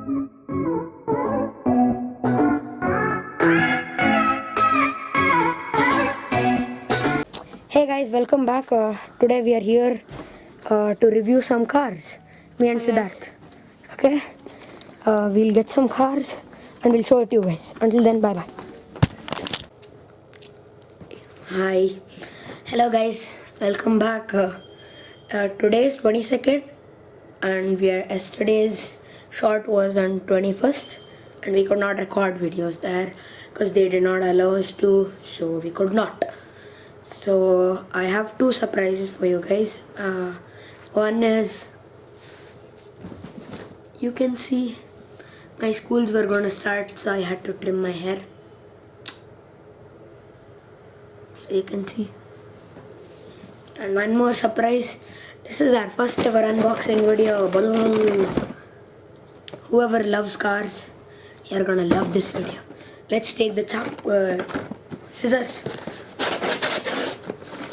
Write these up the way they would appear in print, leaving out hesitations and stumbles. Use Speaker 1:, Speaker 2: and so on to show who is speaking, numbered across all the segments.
Speaker 1: Hey guys, welcome back. Today we are here to review some cars. Me and Siddharth. Okay? We'll get some cars and we'll show it to you guys. Until then, bye bye. Hi. Hello guys. Welcome back. Today is 22nd and yesterday's short was on 21st and we could not record videos there because they did not allow us to, so we could not. So I have two surprises for you guys. One is, you can see my schools were going to start, so I had to trim my hair. So you can see. And one more surprise, this is our first ever unboxing video. Whoever loves cars, you're gonna love this video. Let's take the scissors.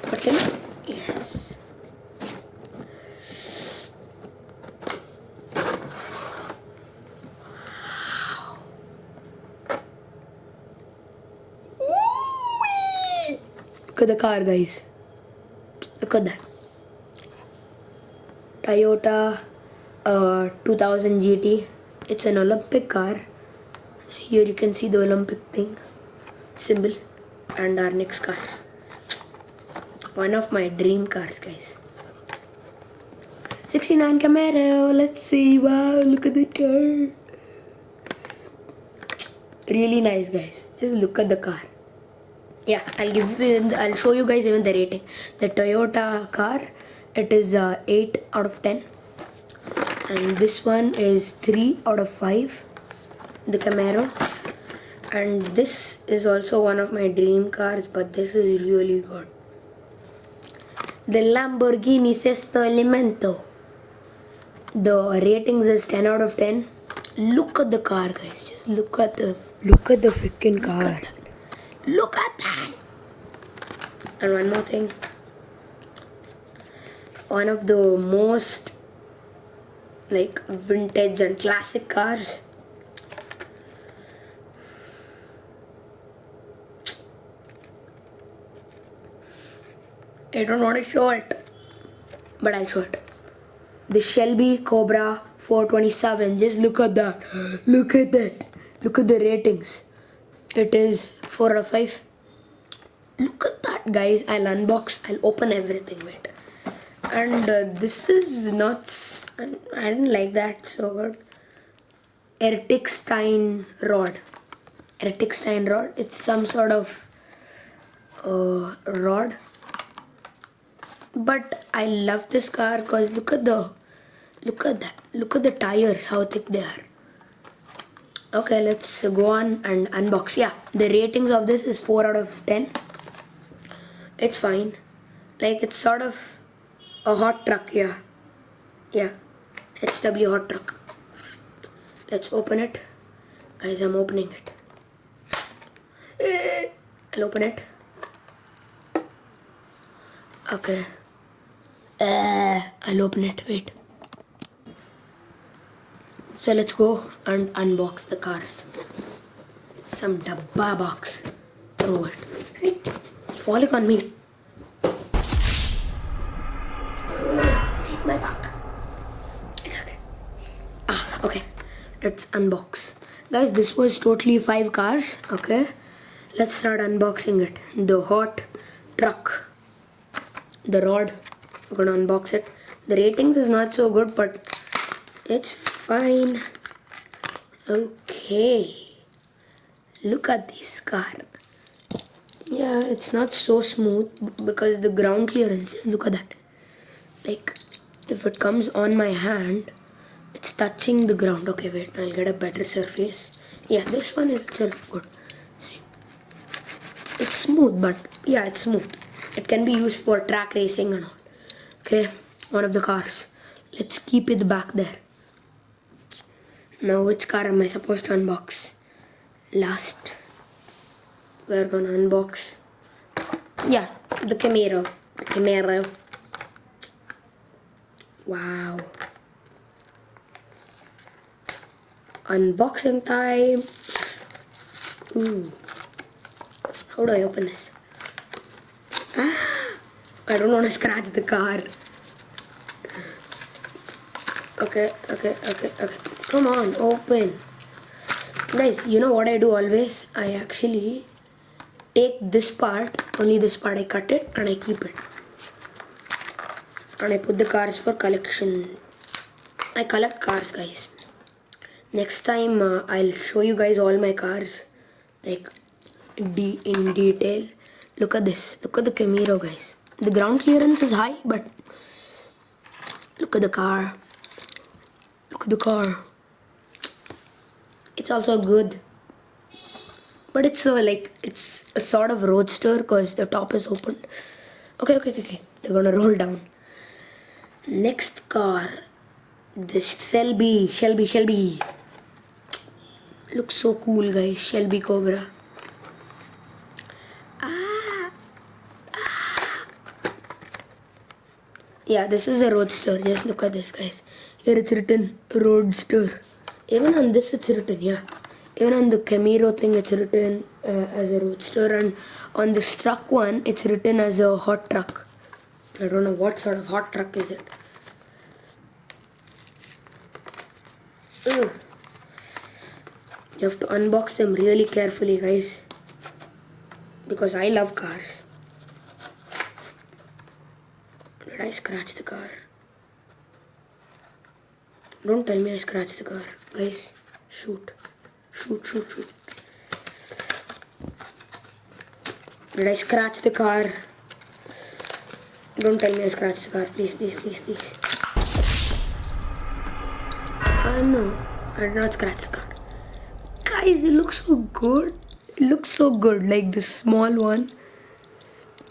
Speaker 1: Put in. Yes. Look at the car, guys. Look at that. Toyota 2000 GT. It's an Olympic car. Here you can see the Olympic thing, symbol, and our next car. One of my dream cars, guys. 69 Camaro. Let's see. Wow, look at that car. Really nice, guys. Just look at the car. Yeah, I'll show you guys even the rating. The Toyota car, it is 8 out of 10, and this one is 3 out of 5. The Camaro, and this is also one of my dream cars, but this is really good. The Lamborghini Sesto Elemento. The ratings is 10 out of 10. Look at the car, guys. Just look at the freaking car. Look at that. And one more thing. One of the most vintage and classic cars. I don't want to show it, but I'll show it. The Shelby Cobra 427. Just look at that. Look at that. Look at the ratings. It is 4 out of 5. Look at that, guys. I'll unbox. I'll open everything. Wait. And this is not. I didn't like that so good. Ertixstein rod. Ertixstein rod. It's some sort of rod. But I love this car because look at that. Look at the tires, how thick they are. Okay, let's go on and unbox. Yeah, the ratings of this is 4 out of 10. It's fine. It's sort of a hot truck, yeah. Yeah, HW hot truck. Let's open it. Guys, I'm opening it. I'll open it. Okay. I'll open it. Wait. So let's go and unbox the cars. Some dabba box. Throw it. It's falling on me. Take my back. It's okay. Okay. Let's unbox. Guys, this was totally 5 cars. Okay. Let's start unboxing it. The hot truck. The rod. We're gonna unbox it. The ratings is not so good, but it's fine. Okay. Look at this car. Yeah, it's not so smooth because the ground clearance. Look at that. If it comes on my hand, it's touching the ground. Okay, wait. I'll get a better surface. Yeah, this one is itself good. See. It's smooth, but yeah, it's smooth. It can be used for track racing and all. Okay, one of the cars. Let's keep it back there. Now, which car am I supposed to unbox? Last. We're gonna unbox. Yeah, the Camaro. The Camaro. Wow. unboxing time. Ooh. How do I open this? I don't want to scratch the car. Okay. Come on, open. Guys, you know what I do always? I actually take this part, only this part, I cut it and I keep it. And I put the cars for collection. I collect cars, guys. Next time I'll show you guys all my cars, like in detail. Look at this. Look at the Camaro, guys. The ground clearance is high, but look at the car. Look at the car. It's also good, but it's it's a sort of roadster because the top is open. Okay. They're gonna roll down. Next car, this Shelby. Looks so cool, guys. Shelby Cobra. Yeah, this is a roadster. Just look at this, guys. Here it's written roadster. Even on this it's written, yeah. Even on the Camaro thing it's written as a roadster, and on this truck one it's written as a hot truck. I don't know what sort of hot truck is it. Ugh. You have to unbox them really carefully, guys, because I love cars. Did I scratch the car? Don't tell me I scratched the car, guys. Shoot. Did I scratch the car? Don't tell me I scratched the car, please. No, I did not scratch the car. Guys, it looks so good. It looks so good, like this small one.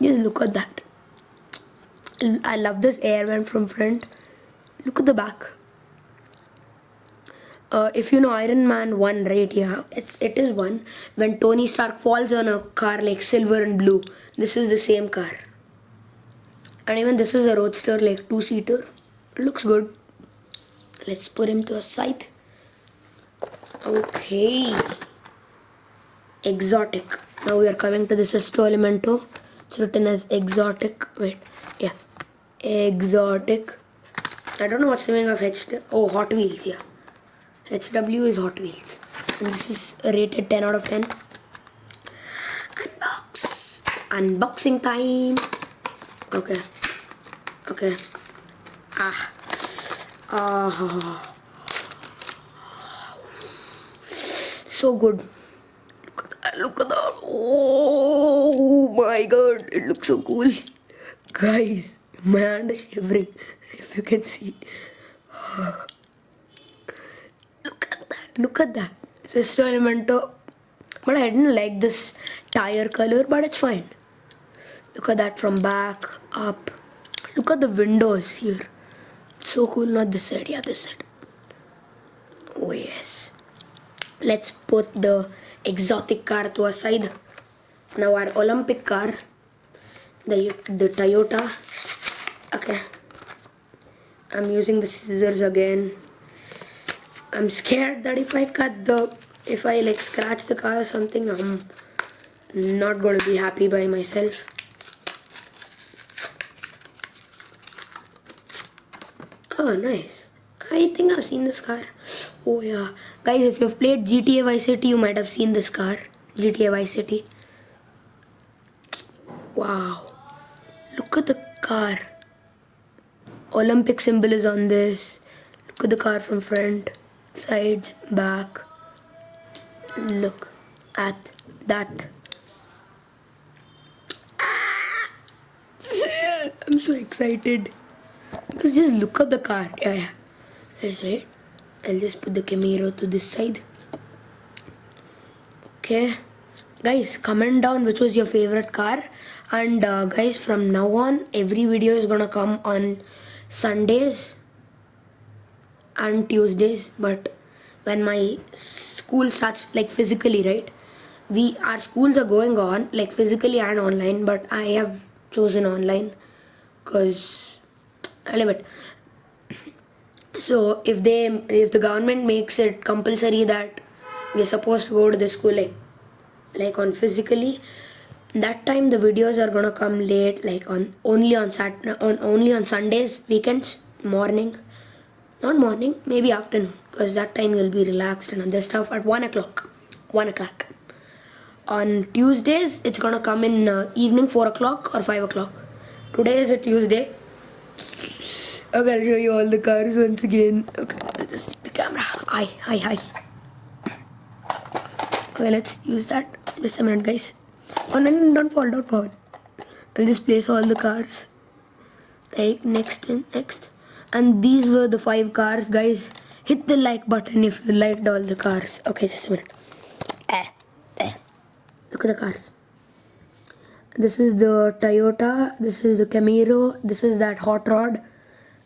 Speaker 1: Just look at that. I love this air vent from front. Look at the back. If you know Iron Man 1, right? Yeah, it is 1. When Tony Stark falls on a car like silver and blue, this is the same car. And even this is a roadster, like 2-seater. Looks good. Let's put him to a side. Okay. Exotic. Now we are coming to the Sesto Elemento. It's written as exotic. Wait, yeah. Exotic. I don't know what's the meaning of Oh, Hot Wheels, yeah. HW is Hot Wheels. And this is rated 10 out of 10. Unboxing time. Okay. So good. Look at that. Oh my god. It looks so cool. Guys, my hand is shivering. If you can see. Look at that. Sesto Elemento. But I didn't like this tire color, but it's fine. Look at that from back, up. Look at the windows here. It's so cool. Not this side. Yeah, this side. Oh yes. Let's put the exotic car to a side. Now our Olympic car. The Toyota. Okay. I'm using the scissors again. I'm scared that if I like scratch the car or something, I'm not going to be happy by myself. Oh, nice. I think I've seen this car. Oh yeah. Guys, if you've played GTA Vice City, you might have seen this car. GTA Vice City. Wow. Look at the car. Olympic symbol is on this. Look at the car from front, sides, back. Look at that. I'm so excited. Just look at the car. Yeah. That's right. I'll just put the Camaro to this side. Okay. Guys, comment down which was your favorite car. And guys, from now on, every video is gonna come on Sundays and Tuesdays. But when my school starts, like physically, right? Our schools are going on, like physically and online. But I have chosen online because I love it. So if the government makes it compulsory that we're supposed to go to the school like on physically, that time the videos are gonna come late, like on only on only on Sundays, weekends, morning, not morning, maybe afternoon, because that time you'll be relaxed and other stuff at 1 o'clock. 1 o'clock. On Tuesdays, it's gonna come in evening 4 o'clock or 5 o'clock. Today is a Tuesday. Okay, I'll show you all the cars once again. Okay, this is the camera. Hi, hi, hi. Okay, let's use that. Just a minute, guys. Oh, no, don't fall, don't fall. I'll just place all the cars. Like next and next. And these were the 5 cars, guys. Hit the like button if you liked all the cars. Okay, just a minute. Eh, eh. Look at the cars. This is the Toyota. This is the Camaro. This is that hot rod.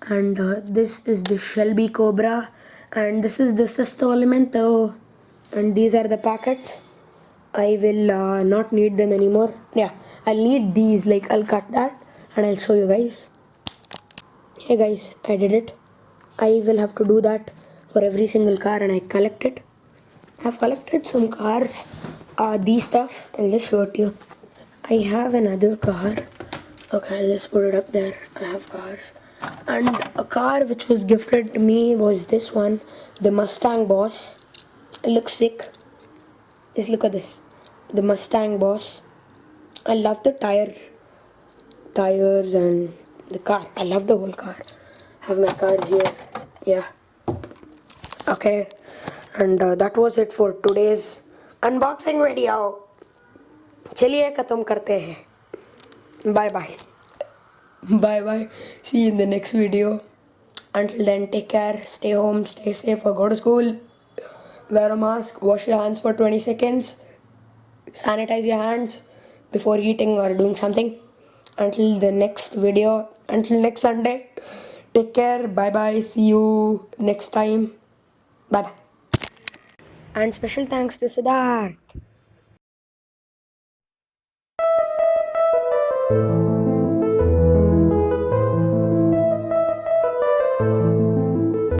Speaker 1: And this is the Shelby Cobra. And this is the Sesto Elemento. And these are the packets. I will not need them anymore. Yeah, I'll need these. Like, I'll cut that and I'll show you guys. Hey guys, I did it. I will have to do that for every single car and I collect it. I've collected some cars. These stuff, I'll just show it to you. I have another car. Okay, I'll just put it up there. I have cars. And a car which was gifted to me was this one, the Mustang Boss. It looks sick. Just look at this. The Mustang Boss. I love the tires and the car. I love the whole car. I have my cars here. Yeah. Okay. And that was it for today's unboxing video. चलिए खत्म करते हैं. Bye bye. Bye bye. See you in the next video. Until then, take care. Stay home. Stay safe or go to school. Wear a mask. Wash your hands for 20 seconds. Sanitize your hands before eating or doing something. Until the next video. Until next Sunday. Take care. Bye bye. See you next time. Bye bye. And special thanks to Siddharth.